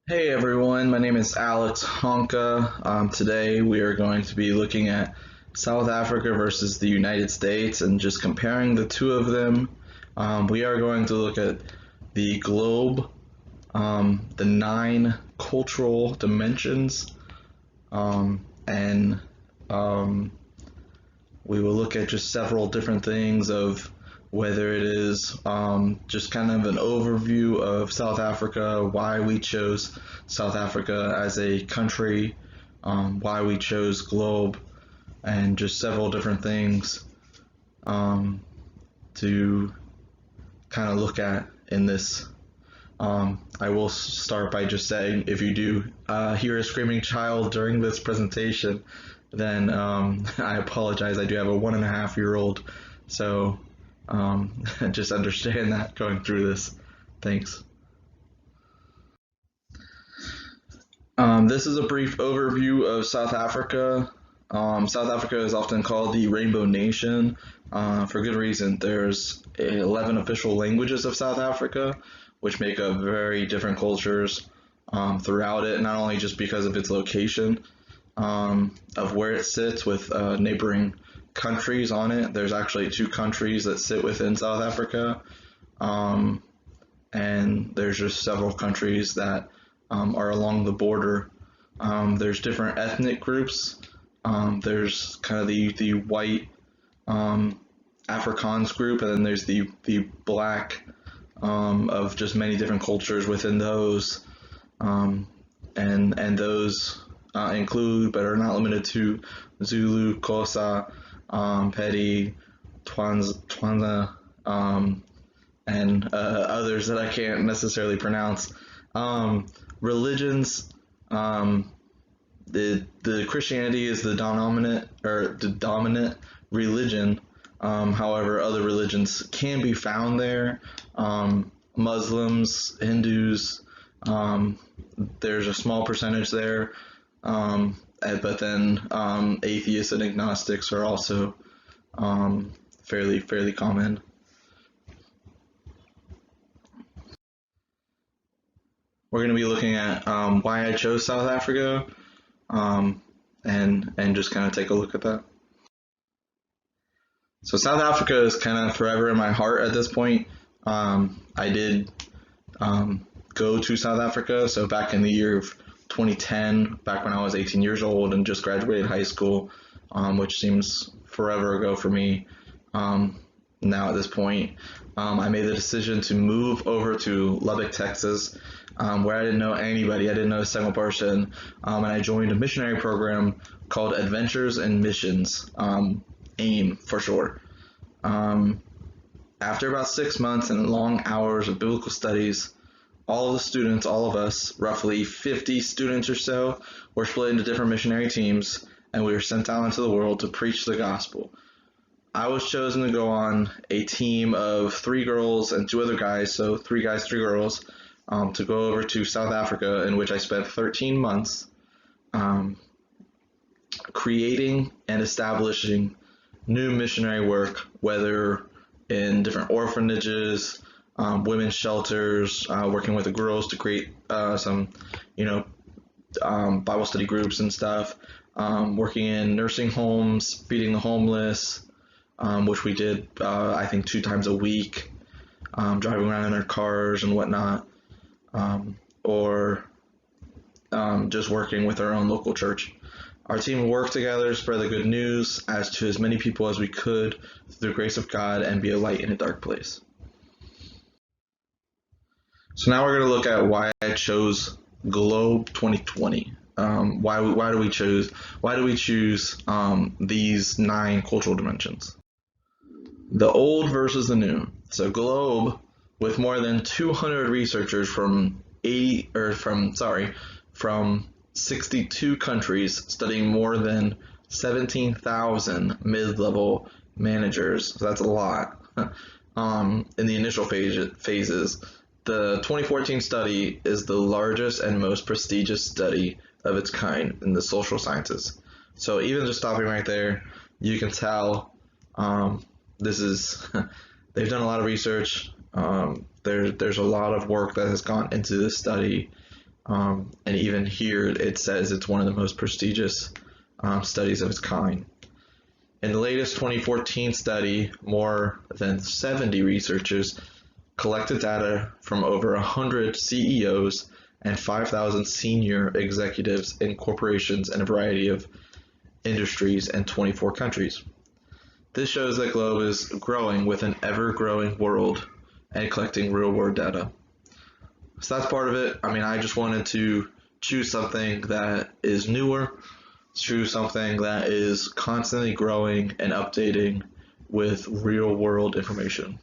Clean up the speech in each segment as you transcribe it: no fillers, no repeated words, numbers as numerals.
Hey everyone, my name is Alex Honka. Today we are going to be looking at South Africa versus the United States and just comparing the two of them. We are going to look at the globe, the nine cultural dimensions, and we will look at just several different things of whether it is just kind of an overview of South Africa, why we chose South Africa as a country, why we chose globe, and just several different things to kind of look at in this. I will start by just saying if you do hear a screaming child during this presentation, then I apologize. I do have a 1.5 year old, so just understand that going through this. Thanks. This is a brief overview of South Africa. South Africa is often called the Rainbow Nation for good reason. There's 11 official languages of South Africa, which make up very different cultures throughout it, not only just because of its location, of where it sits with neighboring countries on it. There's actually two countries that sit within South Africa, and there's just several countries that are along the border. There's different ethnic groups. There's kind of the white Afrikaans group, and then there's the black of just many different cultures within those, and those include but are not limited to Zulu, Xhosa, Pedi, Twanza, and others that I can't necessarily pronounce. Religions, the Christianity is the dominant religion. However, other religions can be found there. Muslims, Hindus, there's a small percentage there, but then atheists and agnostics are also fairly common. We're going to be looking at why I chose South Africa, and just kind of take a look at that. So South Africa is kind of forever in my heart at this point. I did go to South Africa, so back in the year of 2010, back when I was 18 years old and just graduated high school, which seems forever ago for me. Now at this point, I made the decision to move over to Lubbock, Texas, where I didn't know anybody. I didn't know a single person, and I joined a missionary program called Adventures in Missions, AIM for short. After about 6 months and long hours of biblical studies, all of the students, all of us, roughly 50 students or so, were split into different missionary teams, and we were sent out into the world to preach the gospel. I was chosen to go on a team of 3 girls and 2 other guys, so 3 guys, 3 girls, to go over to South Africa, in which I spent 13 months creating and establishing new missionary work, whether in different orphanages, women's shelters, working with the girls to create some, Bible study groups and stuff, working in nursing homes, feeding the homeless, which we did, I think, 2 times a week, driving around in our cars and whatnot, or just working with our own local church. Our team worked together to spread the good news as to as many people as we could through the grace of God and be a light in a dark place. So now we're going to look at why I chose Globe 2020. Why do we choose these 9 cultural dimensions? The old versus the new. So Globe, with more than 200 researchers from 62 countries, studying more than 17,000 mid-level managers. So that's a lot. In the initial phases, the 2014 study is the largest and most prestigious study of its kind in the social sciences. So even just stopping right there, you can tell this is they've done a lot of research. There's a lot of work that has gone into this study. And even here, it says it's one of the most prestigious studies of its kind. In the latest 2014 study, more than 70 researchers collected data from over 100 CEOs and 5,000 senior executives in corporations in a variety of industries in 24 countries. This shows that Globe is growing with an ever-growing world and collecting real-world data. So that's part of it. I mean, I just wanted to choose something that is newer, choose something that is constantly growing and updating with real-world information.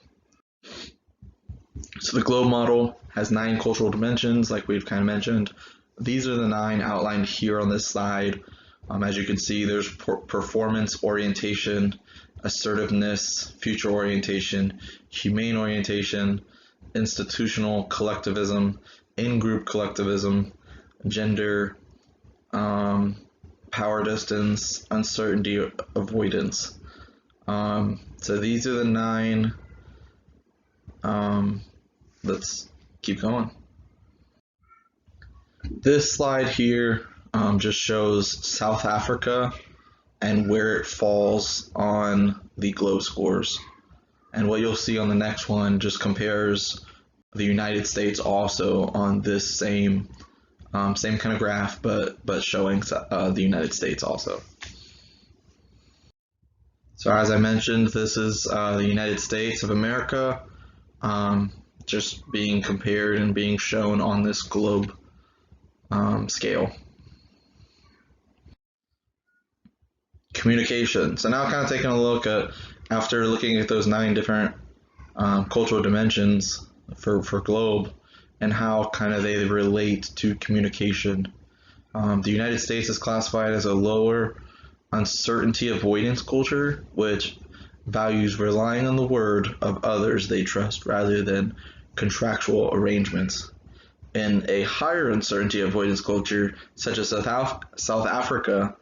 So the Globe model has 9 cultural dimensions, like we've kind of mentioned. These are the 9 outlined here on this slide. As you can see, there's performance orientation, assertiveness, future orientation, humane orientation, institutional collectivism, in-group collectivism, gender, power distance, uncertainty avoidance. So these are the 9. Let's keep going. This slide here just shows South Africa and where it falls on the Globe scores. And what you'll see on the next one just compares the United States also on this same kind of graph, but showing the United States also. So as I mentioned, this is the United States of America, just being compared and being shown on this globe scale. Communication. So now kind of taking a look at, after looking at those 9 different cultural dimensions for globe and how kind of they relate to communication. The United States is classified as a lower uncertainty avoidance culture, which values relying on the word of others they trust rather than contractual arrangements. In a higher uncertainty avoidance culture, such as South Africa,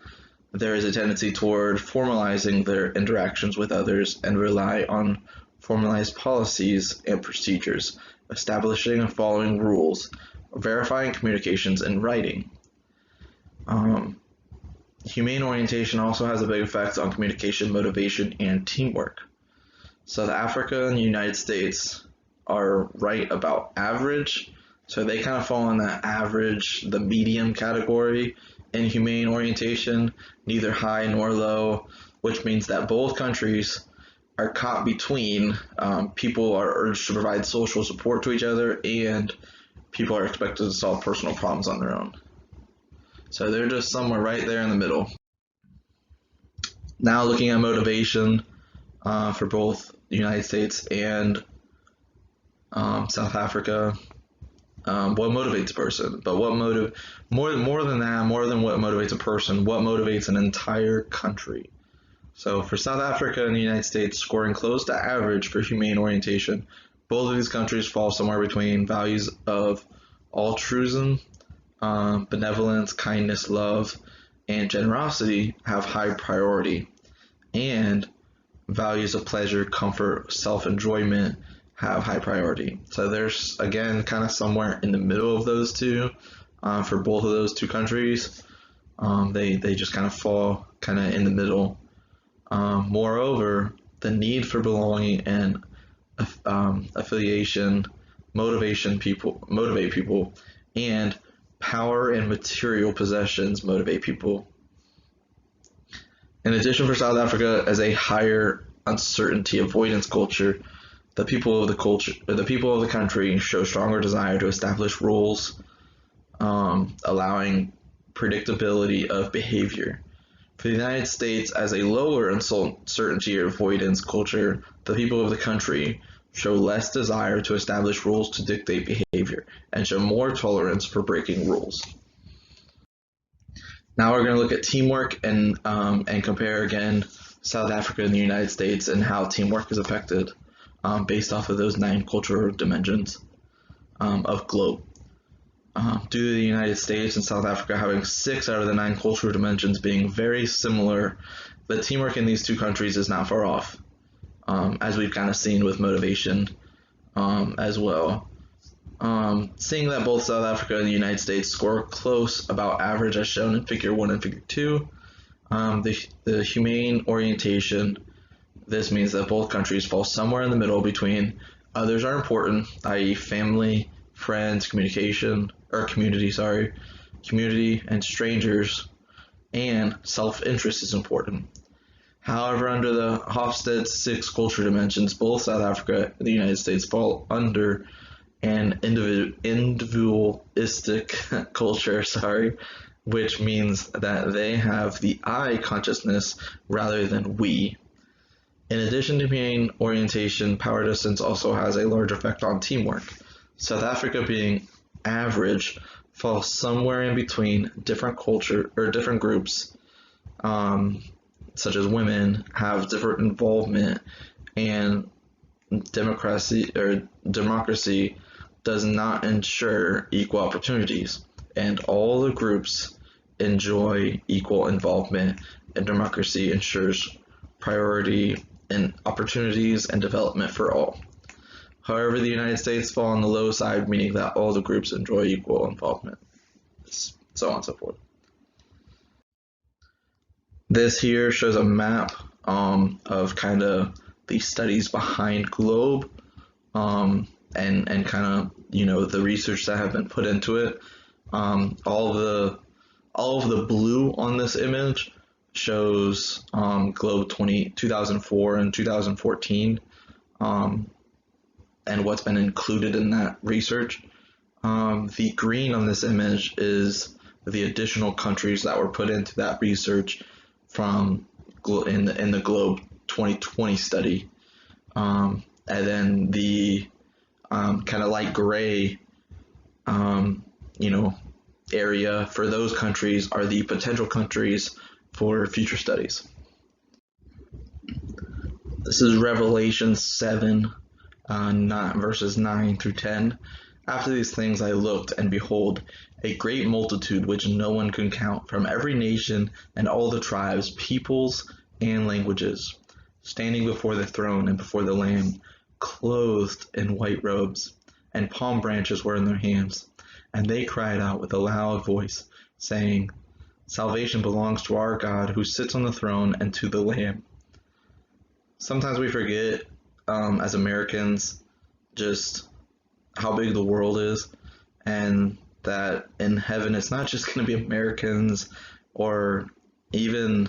there is a tendency toward formalizing their interactions with others and rely on formalized policies and procedures, establishing and following rules, verifying communications in writing. Humane orientation also has a big effect on communication, motivation, and teamwork. South Africa and the United States are right about average, so they kind of fall in that average, the medium category in humane orientation, neither high nor low, which means that both countries are caught between people are urged to provide social support to each other and people are expected to solve personal problems on their own. So they're just somewhere right there in the middle. Now looking at motivation for both the United States and South Africa, what motivates a person? But what more than that, more than what motivates a person, what motivates an entire country? So for South Africa and the United States, scoring close to average for humane orientation, both of these countries fall somewhere between values of altruism, benevolence, kindness, love, and generosity have high priority, and values of pleasure, comfort, self-enjoyment have high priority. So there's, again, kind of somewhere in the middle of those two for both of those two countries. They just kind of fall kind of in the middle. Moreover, the need for belonging and affiliation motivate people, and power and material possessions motivate people. In addition, for South Africa, as a higher uncertainty avoidance culture, the people of the country show stronger desire to establish rules, allowing predictability of behavior. For the United States, as a lower uncertainty avoidance culture, the people of the country show less desire to establish rules to dictate behavior and show more tolerance for breaking rules. Now we're going to look at teamwork and compare again South Africa and the United States and how teamwork is affected based off of those 9 cultural dimensions of globe. Due to the United States and South Africa having 6 out of the 9 cultural dimensions being very similar, the teamwork in these two countries is not far off, as we've kind of seen with motivation as well. Seeing that both South Africa and the United States score close about average as shown in Figure 1 and Figure 2, the humane orientation, this means that both countries fall somewhere in the middle between others are important, i.e. family, friends, community, and strangers, and self-interest is important. However, under the Hofstede 6 culture dimensions, both South Africa and the United States fall under an individualistic culture, which means that they have the I consciousness rather than we. In addition to being orientation, power distance also has a large effect on teamwork. South Africa being average falls somewhere in between different culture or different groups, such as women, have different involvement, and democracy does not ensure equal opportunities, and all the groups enjoy equal involvement, and democracy ensures priority and opportunities and development for all. However, the United States fall on the low side, meaning that all the groups enjoy equal involvement, so on and so forth. This here shows a map of kind of the studies behind GLOBE, and kind of the research that have been put into it. All of the blue on this image shows GLOBE 2004 and 2014, and what's been included in that research. The green on this image is the additional countries that were put into that research from in the GLOBE 2020 study, and then the kind of light gray, area for those countries are the potential countries for future studies. This is Revelation 7, verses 9 through 10. After these things I looked, and behold, a great multitude which no one could count, from every nation and all the tribes, peoples, and languages, standing before the throne and before the Lamb, clothed in white robes, and palm branches were in their hands. And they cried out with a loud voice, saying, Salvation belongs to our God who sits on the throne and to the Lamb. Sometimes we forget, as Americans, just how big the world is, and that in heaven it's not just going to be Americans or even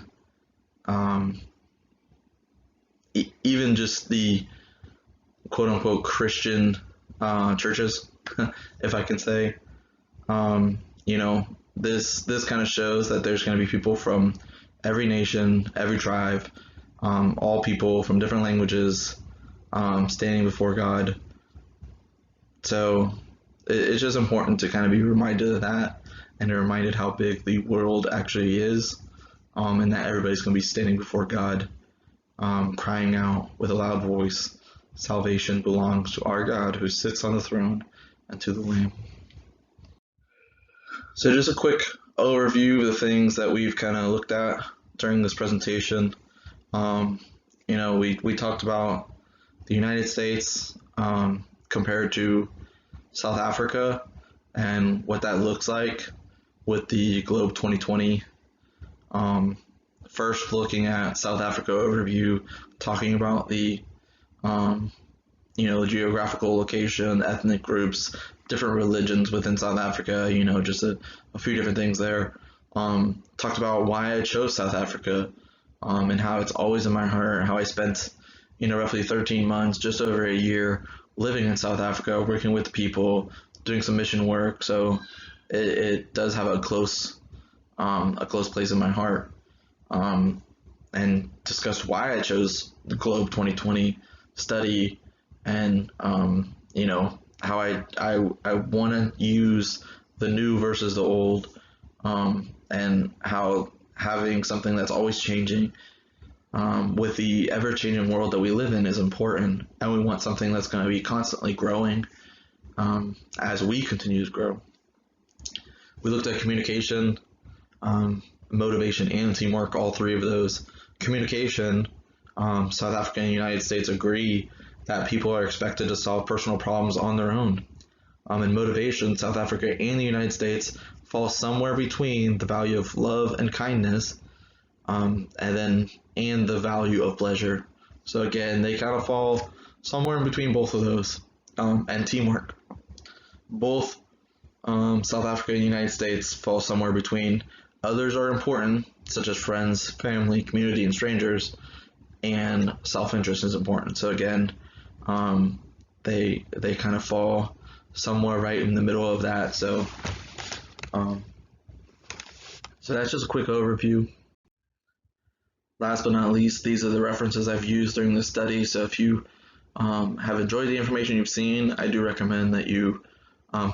even just the quote-unquote Christian churches, if I can say. This kind of shows that there's going to be people from every nation, every tribe, all people from different languages, standing before God. So it's just important to kind of be reminded of that, and reminded how big the world actually is, and that everybody's going to be standing before God, crying out with a loud voice, salvation belongs to our God who sits on the throne and to the Lamb. So just a quick overview of the things that we've kind of looked at during this presentation. We talked about the United States compared to South Africa and what that looks like with the GLOBE 2020. First, looking at South Africa overview, talking about the geographical location, ethnic groups, different religions within South Africa, just a few different things there. Talked about why I chose South Africa, and how it's always in my heart, how I spent, roughly 13 months, just over a year, living in South Africa, working with people, doing some mission work. So it does have a close place in my heart. And discussed why I chose the GLOBE 2020 study, and how I want to use the new versus the old, and how having something that's always changing, with the ever-changing world that we live in, is important, and we want something that's going to be constantly growing as we continue to grow. We looked at communication, motivation, and teamwork, all three of those. Communication, South Africa and the United States agree that people are expected to solve personal problems on their own. and motivation, South Africa and the United States fall somewhere between the value of love and kindness, and the value of pleasure. So again, they kind of fall somewhere in between both of those, and teamwork. Both South Africa and the United States fall somewhere between. Others are important, such as friends, family, community, and strangers, and self-interest is important. So again, they kind of fall somewhere right in the middle of that. Um, so that's just a quick overview. Last but not least, these are the references I've used during this study. So if you have enjoyed the information you've seen, I do recommend that you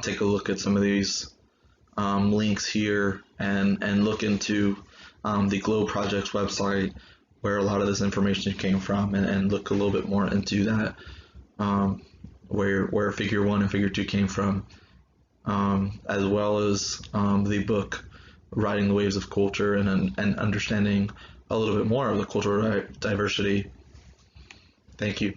take a look at some of these links here and look into the Globe Project's website where a lot of this information came from, and look a little bit more into that, where Figure 1 and Figure 2 came from, as well as the book Riding the Waves of Culture, and understanding a little bit more of the cultural diversity. Thank you.